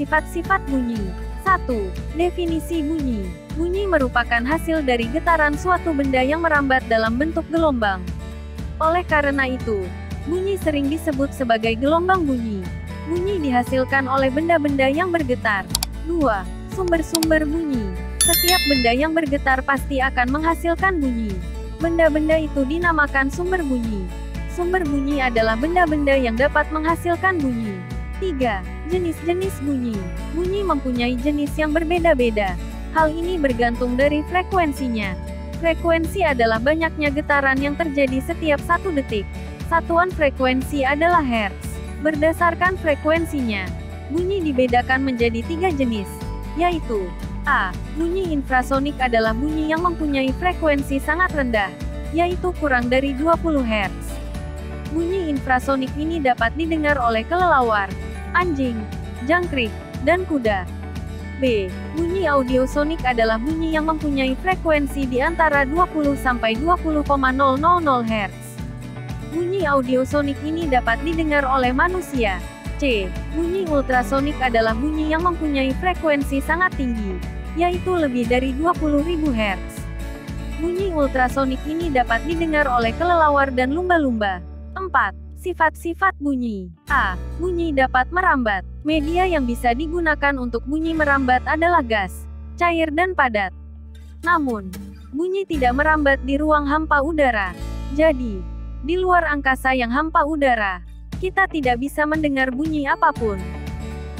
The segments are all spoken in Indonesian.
Sifat-sifat bunyi. 1. Definisi bunyi. Bunyi merupakan hasil dari getaran suatu benda yang merambat dalam bentuk gelombang. Oleh karena itu, bunyi sering disebut sebagai gelombang bunyi. Bunyi dihasilkan oleh benda-benda yang bergetar. 2. Sumber-sumber bunyi. Setiap benda yang bergetar pasti akan menghasilkan bunyi. Benda-benda itu dinamakan sumber bunyi. Sumber bunyi adalah benda-benda yang dapat menghasilkan bunyi. 3. Jenis-jenis bunyi. Bunyi mempunyai jenis yang berbeda-beda. Hal ini bergantung dari frekuensinya. Frekuensi adalah banyaknya getaran yang terjadi setiap 1 detik. Satuan frekuensi adalah hertz. Berdasarkan frekuensinya, bunyi dibedakan menjadi 3 jenis, yaitu A. Bunyi infrasonik adalah bunyi yang mempunyai frekuensi sangat rendah, yaitu kurang dari 20 Hz. Bunyi infrasonik ini dapat didengar oleh kelelawar, anjing, jangkrik, dan kuda. B. Bunyi audiosonik adalah bunyi yang mempunyai frekuensi di antara 20 sampai 20,000 Hz. Bunyi audiosonik ini dapat didengar oleh manusia. C. Bunyi ultrasonik adalah bunyi yang mempunyai frekuensi sangat tinggi, yaitu lebih dari 20.000 Hz. Bunyi ultrasonik ini dapat didengar oleh kelelawar dan lumba-lumba. 4. Sifat-sifat bunyi. A. Bunyi dapat merambat. Media yang bisa digunakan untuk bunyi merambat adalah gas, cair dan padat. Namun, bunyi tidak merambat di ruang hampa udara. Jadi, di luar angkasa yang hampa udara, kita tidak bisa mendengar bunyi apapun.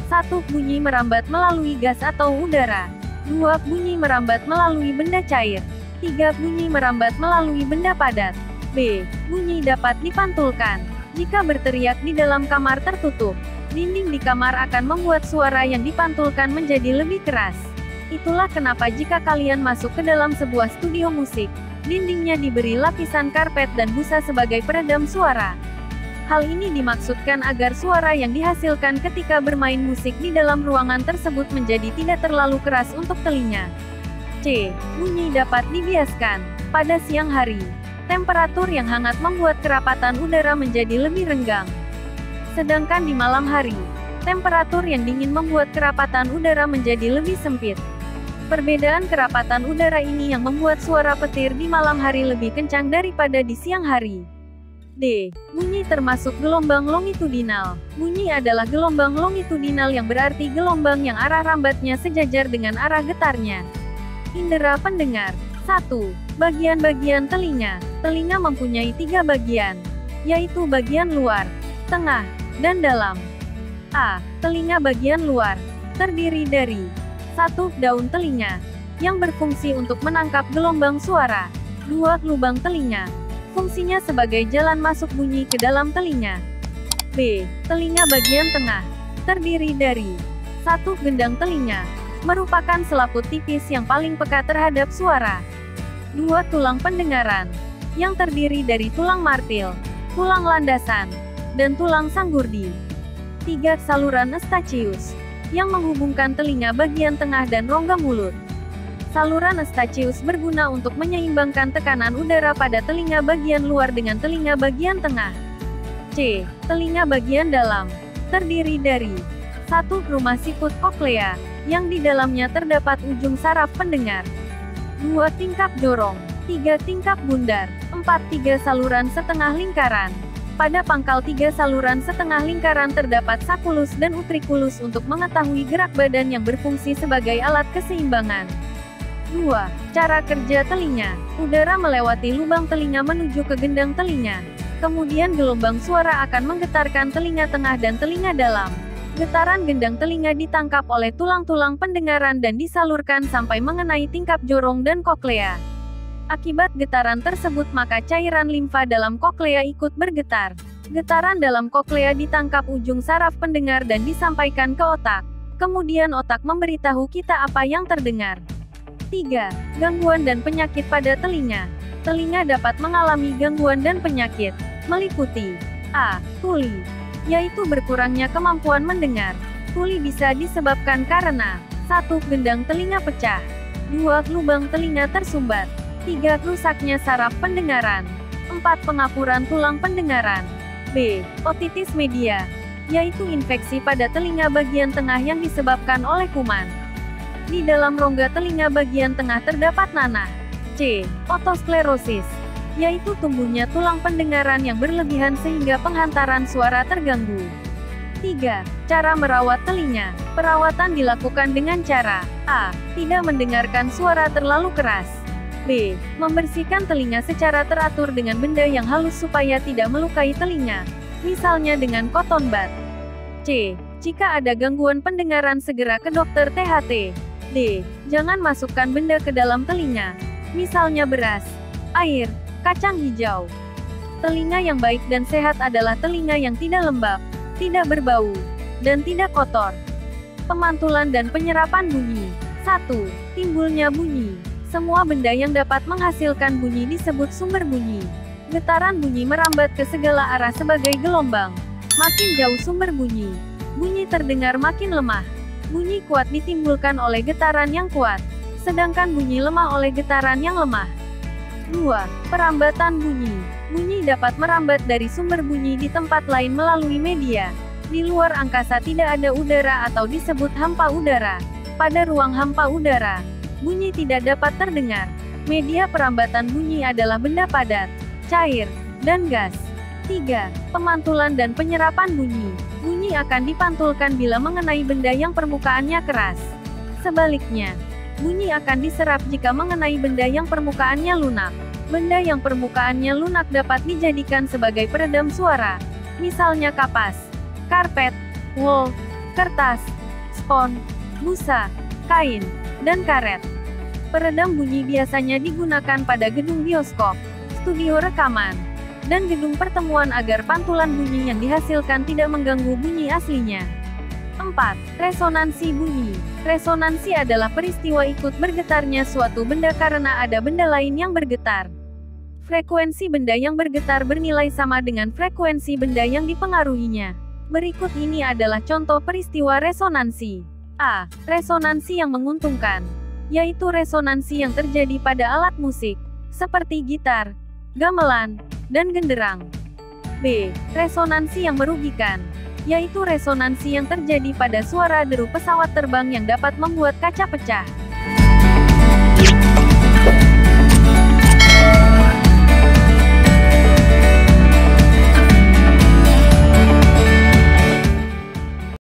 1. Bunyi merambat melalui gas atau udara. 2. Bunyi merambat melalui benda cair. 3. Bunyi merambat melalui benda padat. B. Bunyi dapat dipantulkan. Jika berteriak di dalam kamar tertutup, dinding di kamar akan membuat suara yang dipantulkan menjadi lebih keras. Itulah kenapa jika kalian masuk ke dalam sebuah studio musik, dindingnya diberi lapisan karpet dan busa sebagai peredam suara. Hal ini dimaksudkan agar suara yang dihasilkan ketika bermain musik di dalam ruangan tersebut menjadi tidak terlalu keras untuk telinga. C. Bunyi dapat dibiaskan. Pada siang hari, temperatur yang hangat membuat kerapatan udara menjadi lebih renggang. Sedangkan di malam hari, temperatur yang dingin membuat kerapatan udara menjadi lebih sempit. Perbedaan kerapatan udara ini yang membuat suara petir di malam hari lebih kencang daripada di siang hari. D. Bunyi termasuk gelombang longitudinal. Bunyi adalah gelombang longitudinal yang berarti gelombang yang arah rambatnya sejajar dengan arah getarnya. Indera pendengar. 1. Bagian-bagian telinga. Telinga mempunyai 3 bagian, yaitu bagian luar, tengah, dan dalam. A. Telinga bagian luar terdiri dari 1. Daun telinga, yang berfungsi untuk menangkap gelombang suara. 2. Lubang telinga, fungsinya sebagai jalan masuk bunyi ke dalam telinga. B. Telinga bagian tengah, terdiri dari 1. Gendang telinga, merupakan selaput tipis yang paling peka terhadap suara. 2. Tulang pendengaran, yang terdiri dari tulang martil, tulang landasan, dan tulang sanggurdi. 3. Saluran eustachius, yang menghubungkan telinga bagian tengah dan rongga mulut. Saluran eustachius berguna untuk menyeimbangkan tekanan udara pada telinga bagian luar dengan telinga bagian tengah. C. Telinga bagian dalam, terdiri dari 1. Rumah siput koklea, yang di dalamnya terdapat ujung saraf pendengar. 2. Tingkap jorong. 3. Tingkap bundar. 4. 3 saluran setengah lingkaran. Pada pangkal 3 saluran setengah lingkaran terdapat sakulus dan utriculus untuk mengetahui gerak badan yang berfungsi sebagai alat keseimbangan. 2. Cara kerja telinga. Udara melewati lubang telinga menuju ke gendang telinga. Kemudian gelombang suara akan menggetarkan telinga tengah dan telinga dalam. Getaran gendang telinga ditangkap oleh tulang-tulang pendengaran dan disalurkan sampai mengenai tingkap jorong dan koklea. Akibat getaran tersebut maka cairan limfa dalam koklea ikut bergetar. Getaran dalam koklea ditangkap ujung saraf pendengar dan disampaikan ke otak. Kemudian otak memberitahu kita apa yang terdengar. 3. Gangguan dan penyakit pada telinga. Telinga dapat mengalami gangguan dan penyakit, meliputi A. Tuli, yaitu berkurangnya kemampuan mendengar. Tuli bisa disebabkan karena 1. Gendang telinga pecah. 2. Lubang telinga tersumbat. 3. Rusaknya saraf pendengaran. 4. Pengapuran tulang pendengaran. B. Otitis media, yaitu infeksi pada telinga bagian tengah yang disebabkan oleh kuman. Di dalam rongga telinga bagian tengah terdapat nanah. C. Otosklerosis, yaitu tumbuhnya tulang pendengaran yang berlebihan sehingga penghantaran suara terganggu. 3. Cara merawat telinga. Perawatan dilakukan dengan cara A. Tidak mendengarkan suara terlalu keras. B. Membersihkan telinga secara teratur dengan benda yang halus supaya tidak melukai telinga, misalnya dengan cotton bud. C. Jika ada gangguan pendengaran segera ke dokter THT. D. Jangan masukkan benda ke dalam telinga, misalnya beras, air, kacang hijau. Telinga yang baik dan sehat adalah telinga yang tidak lembab, tidak berbau, dan tidak kotor. Pemantulan dan penyerapan bunyi. 1. Timbulnya bunyi. Semua benda yang dapat menghasilkan bunyi disebut sumber bunyi. Getaran bunyi merambat ke segala arah sebagai gelombang. Makin jauh sumber bunyi, bunyi terdengar makin lemah. Bunyi kuat ditimbulkan oleh getaran yang kuat, sedangkan bunyi lemah oleh getaran yang lemah. 2. Perambatan bunyi. Bunyi dapat merambat dari sumber bunyi di tempat lain melalui media. Di luar angkasa tidak ada udara atau disebut hampa udara. Pada ruang hampa udara, bunyi tidak dapat terdengar. Media perambatan bunyi adalah benda padat, cair, dan gas. 3. Pemantulan dan penyerapan bunyi. Bunyi akan dipantulkan bila mengenai benda yang permukaannya keras. Sebaliknya, bunyi akan diserap jika mengenai benda yang permukaannya lunak. Benda yang permukaannya lunak dapat dijadikan sebagai peredam suara, misalnya kapas, karpet, wool, kertas, spons, busa, kain, dan karet. Peredam bunyi biasanya digunakan pada gedung bioskop, studio rekaman, dan gedung pertemuan agar pantulan bunyi yang dihasilkan tidak mengganggu bunyi aslinya. 4. Resonansi bunyi. Resonansi adalah peristiwa ikut bergetarnya suatu benda karena ada benda lain yang bergetar. Frekuensi benda yang bergetar bernilai sama dengan frekuensi benda yang dipengaruhinya. Berikut ini adalah contoh peristiwa resonansi. A. Resonansi yang menguntungkan, yaitu resonansi yang terjadi pada alat musik, seperti gitar, gamelan, dan genderang. B. Resonansi yang merugikan, yaitu resonansi yang terjadi pada suara deru pesawat terbang yang dapat membuat kaca pecah.